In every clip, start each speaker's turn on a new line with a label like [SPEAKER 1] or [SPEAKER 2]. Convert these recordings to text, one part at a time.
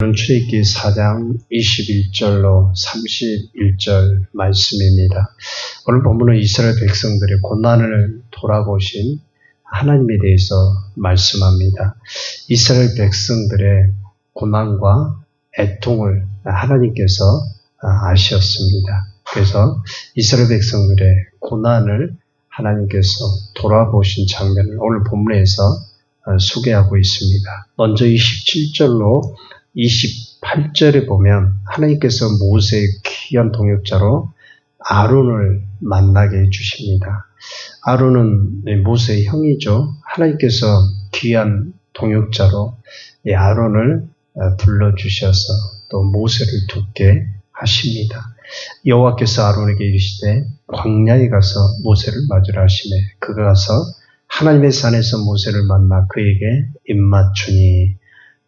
[SPEAKER 1] 출애굽기 4장 21절로 31절 말씀입니다. 오늘 본문은 이스라엘 백성들의 고난을 돌아보신 하나님에 대해서 말씀합니다. 이스라엘 백성들의 고난과 애통을 하나님께서 아셨습니다. 그래서 이스라엘 백성들의 고난을 하나님께서 돌아보신 장면을 오늘 본문에서 소개하고 있습니다. 먼저 27절로 28절에 보면 하나님께서 모세의 귀한 동역자로 아론을 만나게 해주십니다. 아론은 모세의 형이죠. 하나님께서 귀한 동역자로 이 아론을 불러주셔서 또 모세를 돕게 하십니다. 여호와께서 아론에게 이르시되 광야에 가서 모세를 맞으라 하시매 그가 가서 하나님의 산에서 모세를 만나 그에게 입맞추니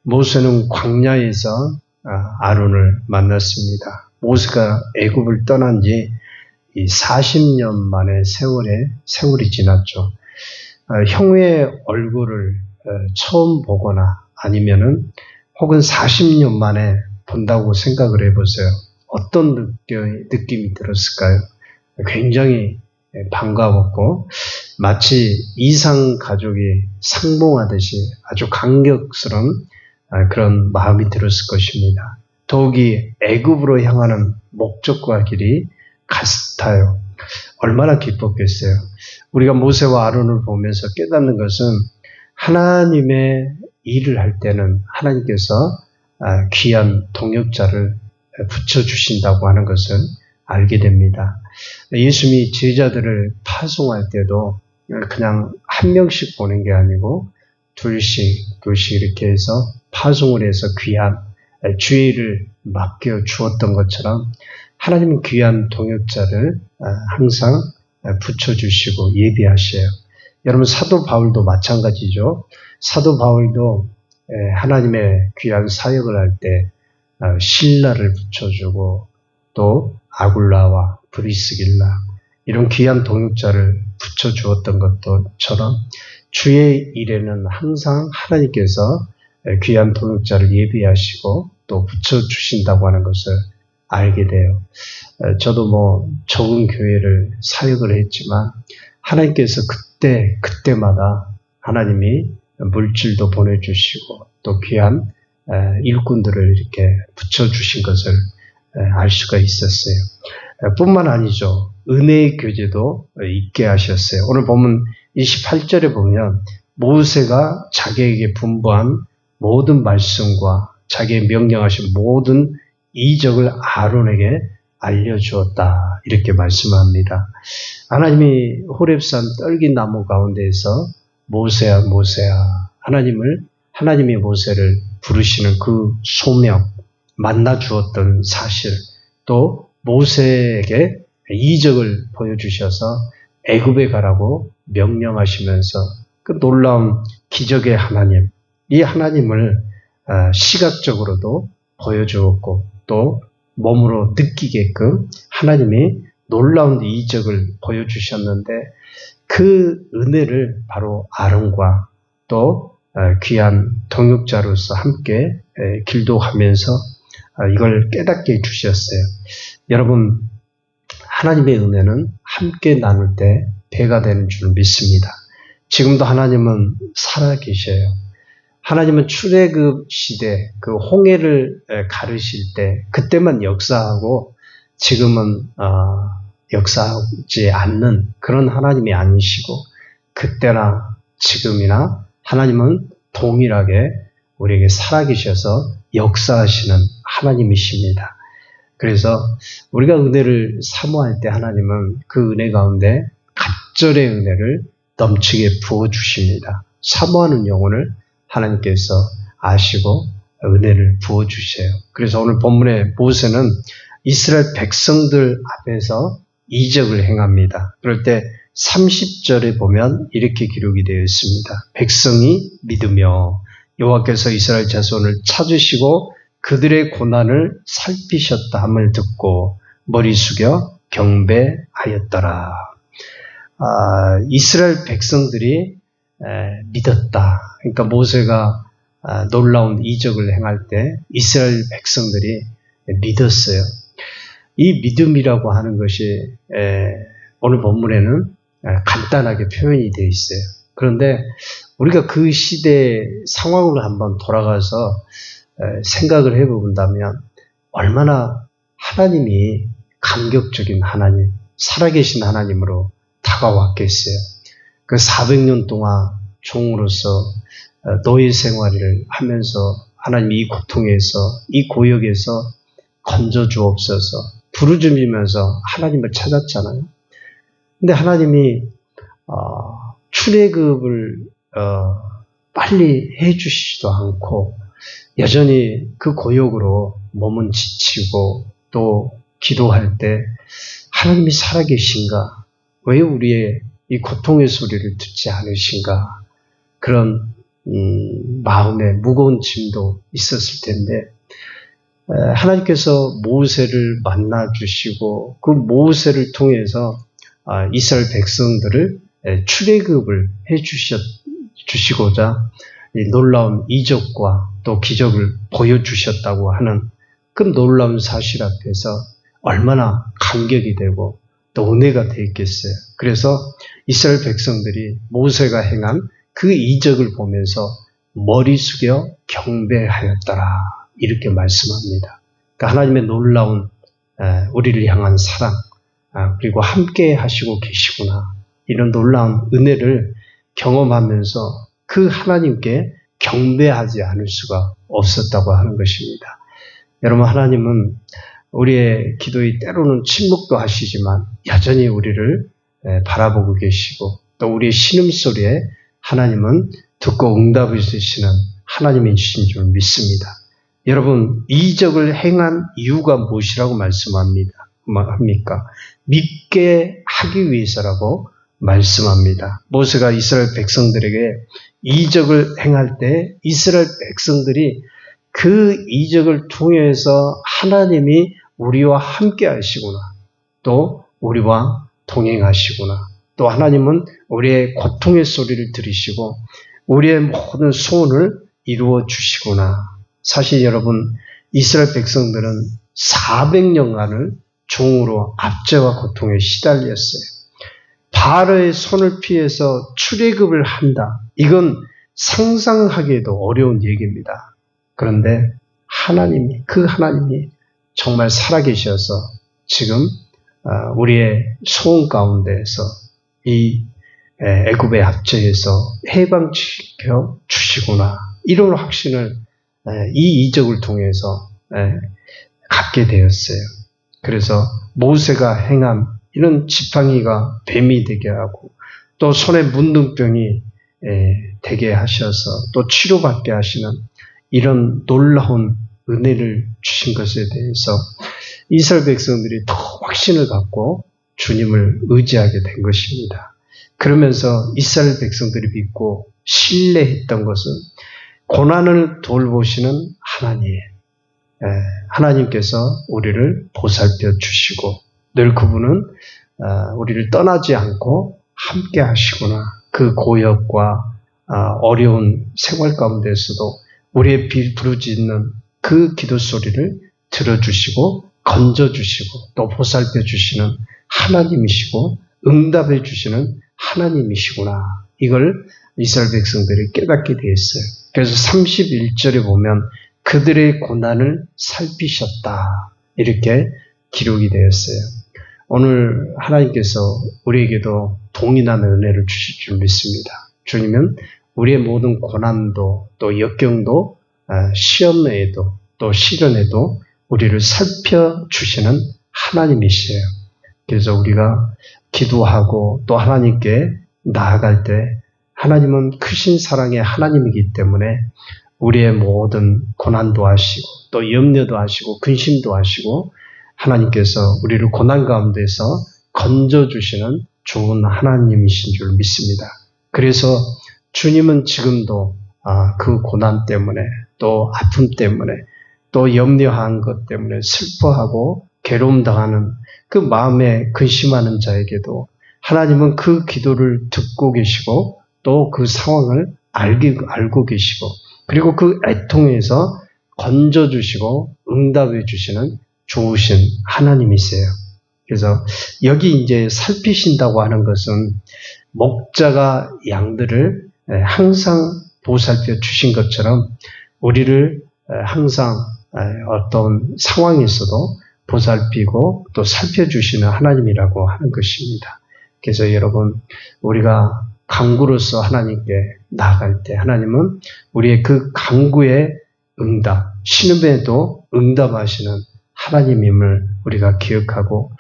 [SPEAKER 1] 모세는 광야에서 아론을 만났습니다. 모세가 애굽을 떠난 지 40년 만에 세월이 지났죠. 형의 얼굴을 처음 보거나 아니면은 혹은 40년 만에 본다고 생각을 해보세요. 어떤 느낌이 들었을까요? 굉장히 반가웠고 마치 이상 가족이 상봉하듯이 아주 감격스러운 그런 마음이 들었을 것입니다. 더욱이 애굽으로 향하는 목적과 길이 같아요. 얼마나 기뻤겠어요. 우리가 모세와 아론을 보면서 깨닫는 것은 하나님의 일을 할 때는 하나님께서 귀한 동역자를 붙여주신다고 하는 것을 알게 됩니다. 예수님이 제자들을 파송할 때도 그냥 한 명씩 보낸 게 아니고 둘씩 이렇게 해서 파송을 해서 귀한 주의 일을 맡겨 주었던 것처럼 하나님은 귀한 동역자를 항상 붙여주시고 예비하셔요. 여러분 사도 바울도 마찬가지죠. 사도 바울도 하나님의 귀한 사역을 할 때 실라를 붙여주고 또 아굴라와 브리스길라 이런 귀한 동역자를 붙여주었던 것처럼 주의 일에는 항상 하나님께서 귀한 동역자를 예비하시고 또 붙여주신다고 하는 것을 알게 돼요. 저도 적은 교회를 사역을 했지만 하나님께서 그때마다 하나님이 물질도 보내주시고 또 귀한 일꾼들을 이렇게 붙여주신 것을 알 수가 있었어요. 뿐만 아니죠. 은혜의 교제도 있게 하셨어요. 오늘 보면 28절에 보면 모세가 자기에게 분부한 모든 말씀과 자기의 명령하신 모든 이적을 아론에게 알려주었다. 이렇게 말씀합니다. 하나님이 호렙산 떨기나무 가운데에서 모세야 하나님이 모세를 부르시는 그 소명 만나 주었던 사실 또 모세에게 이적을 보여주셔서 애굽에 가라고 명령하시면서 그 놀라운 기적의 하나님 이 하나님을 시각적으로도 보여주었고 또 몸으로 느끼게끔 하나님이 놀라운 이적을 보여주셨는데 그 은혜를 바로 아론과 또 귀한 동역자로서 함께 길도하면서 이걸 깨닫게 해주셨어요. 여러분 하나님의 은혜는 함께 나눌 때 배가 되는 줄 믿습니다. 지금도 하나님은 살아계셔요. 하나님은 출애굽 시대 그 홍해를 가르실 때 그때만 역사하고 지금은 역사하지 않는 그런 하나님이 아니시고 그때나 지금이나 하나님은 동일하게 우리에게 살아계셔서 역사하시는 하나님이십니다. 그래서 우리가 은혜를 사모할 때 하나님은 그 은혜 가운데 갑절의 은혜를 넘치게 부어주십니다. 사모하는 영혼을 하나님께서 아시고 은혜를 부어주세요. 그래서 오늘 본문의 모세는 이스라엘 백성들 앞에서 이적을 행합니다. 그럴 때 30절에 보면 이렇게 기록이 되어 있습니다. 백성이 믿으며 여호와께서 이스라엘 자손을 찾으시고 그들의 고난을 살피셨다 함을 듣고 머리 숙여 경배하였더라. 이스라엘 백성들이 믿었다. 그러니까 모세가 놀라운 이적을 행할 때 이스라엘 백성들이 믿었어요. 이 믿음이라고 하는 것이 오늘 본문에는 간단하게 표현이 되어 있어요. 그런데 우리가 그 시대 상황으로 한번 돌아가서 생각을 해본다면 얼마나 하나님이 감격적인 하나님, 살아계신 하나님으로 다가왔겠어요. 그 400년 동안 종으로서 노예 생활을 하면서 하나님 이 고통에서, 이 고역에서 건져 주옵소서 부르짖으면서 하나님을 찾았잖아요. 근데 하나님이 출애굽을 빨리 해주시지도 않고 여전히 그 고역으로 몸은 지치고 또 기도할 때 하나님이 살아계신가? 왜 우리의 이 고통의 소리를 듣지 않으신가? 그런 마음에 무거운 짐도 있었을 텐데 하나님께서 모세를 만나주시고 그 모세를 통해서 이스라엘 백성들을 출애굽을 해주시고자 놀라운 이적과 또 기적을 보여주셨다고 하는 그 놀라운 사실 앞에서 얼마나 감격이 되고 또 은혜가 되겠어요. 그래서 이스라엘 백성들이 모세가 행한 그 이적을 보면서 머리 숙여 경배하였더라 이렇게 말씀합니다. 그러니까 하나님의 놀라운 우리를 향한 사랑 그리고 함께 하시고 계시구나 이런 놀라운 은혜를 경험하면서 그 하나님께 경배하지 않을 수가 없었다고 하는 것입니다. 여러분 하나님은 우리의 기도에 때로는 침묵도 하시지만 여전히 우리를 바라보고 계시고 또 우리의 신음소리에 하나님은 듣고 응답을 주시는 하나님이신 줄 믿습니다. 여러분 이적을 행한 이유가 무엇이라고 말씀합니까? 믿게 하기 위해서라고 말씀합니다. 모세가 이스라엘 백성들에게 이적을 행할 때 이스라엘 백성들이 그 이적을 통해서 하나님이 우리와 함께 하시구나. 또 우리와 동행하시구나. 또 하나님은 우리의 고통의 소리를 들으시고 우리의 모든 소원을 이루어 주시구나. 사실 여러분 이스라엘 백성들은 400년간을 종으로 압제와 고통에 시달렸어요. 바로의 손을 피해서 출애굽을 한다. 이건 상상하기에도 어려운 얘기입니다. 그런데 그 하나님이 정말 살아계셔서 지금 우리의 소원 가운데에서 이 애굽의 압제에서 해방시켜 주시구나. 이런 확신을 이 이적을 통해서 갖게 되었어요. 그래서 모세가 행한 이런 지팡이가 뱀이 되게 하고 또 손에 문둥병이 되게 하셔서 또 치료받게 하시는 이런 놀라운 은혜를 주신 것에 대해서 이스라엘 백성들이 더 확신을 갖고 주님을 의지하게 된 것입니다. 그러면서 이스라엘 백성들이 믿고 신뢰했던 것은 고난을 돌보시는 하나님께서 우리를 보살펴 주시고 늘 그분은 우리를 떠나지 않고 함께 하시구나. 그 고역과 어려운 생활 가운데서도 우리의 부르짖는 그 기도 소리를 들어주시고 건져주시고 또 보살펴 주시는 하나님이시고 응답해 주시는 하나님이시구나. 이걸 이스라엘 백성들이 깨닫게 되었어요. 그래서 31절에 보면 그들의 고난을 살피셨다. 이렇게 기록이 되었어요. 오늘 하나님께서 우리에게도 동일한 은혜를 주실 줄 믿습니다. 주님은 우리의 모든 고난도 또 역경도 시험에도 또 시련에도 우리를 살펴주시는 하나님이시에요. 그래서 우리가 기도하고 또 하나님께 나아갈 때 하나님은 크신 사랑의 하나님이기 때문에 우리의 모든 고난도 하시고 또 염려도 하시고 근심도 하시고 하나님께서 우리를 고난 가운데서 건져주시는 좋은 하나님이신 줄 믿습니다. 그래서 주님은 지금도 그 고난 때문에 또 아픔 때문에 또 염려한 것 때문에 슬퍼하고 괴로움 당하는 그 마음에 근심하는 자에게도 하나님은 그 기도를 듣고 계시고 또 그 상황을 알고 계시고 그리고 그 애통에서 건져주시고 응답해 주시는 좋으신 하나님이세요. 그래서 여기 이제 살피신다고 하는 것은 목자가 양들을 항상 보살펴 주신 것처럼 우리를 항상 어떤 상황에서도 보살피고 또 살펴주시는 하나님이라고 하는 것입니다. 그래서 여러분, 우리가 강구로서 하나님께 나아갈 때 하나님은 우리의 그 강구의 응답, 신음에도 응답하시는 하나님임을 우리가 기억하고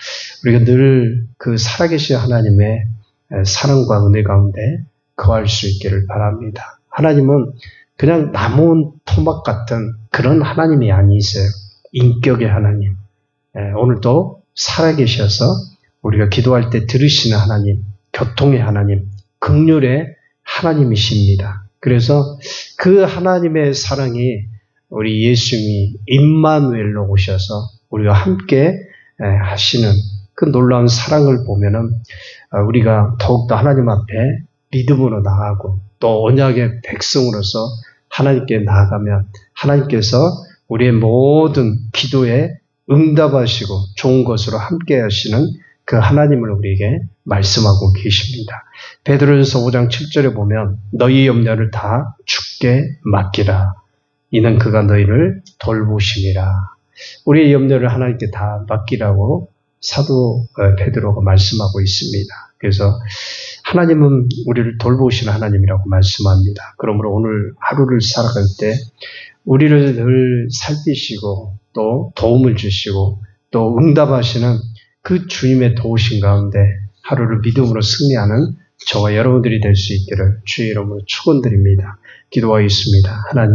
[SPEAKER 1] 우리가 늘 그 살아계신 하나님의 사랑과 은혜 가운데 거할 수 있기를 바랍니다. 하나님은 그냥 나무 토막 같은 그런 하나님이 아니세요. 인격의 하나님. 오늘도 살아계셔서 우리가 기도할 때 들으시는 하나님, 교통의 하나님, 긍휼의 하나님이십니다. 그래서 그 하나님의 사랑이 우리 예수님이 임마누엘로 오셔서 우리와 함께 하시는 그 놀라운 사랑을 보면은 우리가 더욱더 하나님 앞에 믿음으로 나아가고 또 언약의 백성으로서 하나님께 나아가면 하나님께서 우리의 모든 기도에 응답하시고 좋은 것으로 함께 하시는 그 하나님을 우리에게 말씀하고 계십니다. 베드로전서 5장 7절에 보면 너희 염려를 다 주께 맡기라. 이는 그가 너희를 돌보심이라. 우리의 염려를 하나님께 다 맡기라고 사도 베드로가 말씀하고 있습니다. 그래서 하나님은 우리를 돌보시는 하나님이라고 말씀합니다. 그러므로 오늘 하루를 살아갈 때 우리를 늘 살피시고 또 도움을 주시고 또 응답하시는 그 주님의 도우심 가운데 하루를 믿음으로 승리하는 저와 여러분들이 될 수 있기를 주의 이름으로 축원드립니다. 기도하겠습니다. 하나님.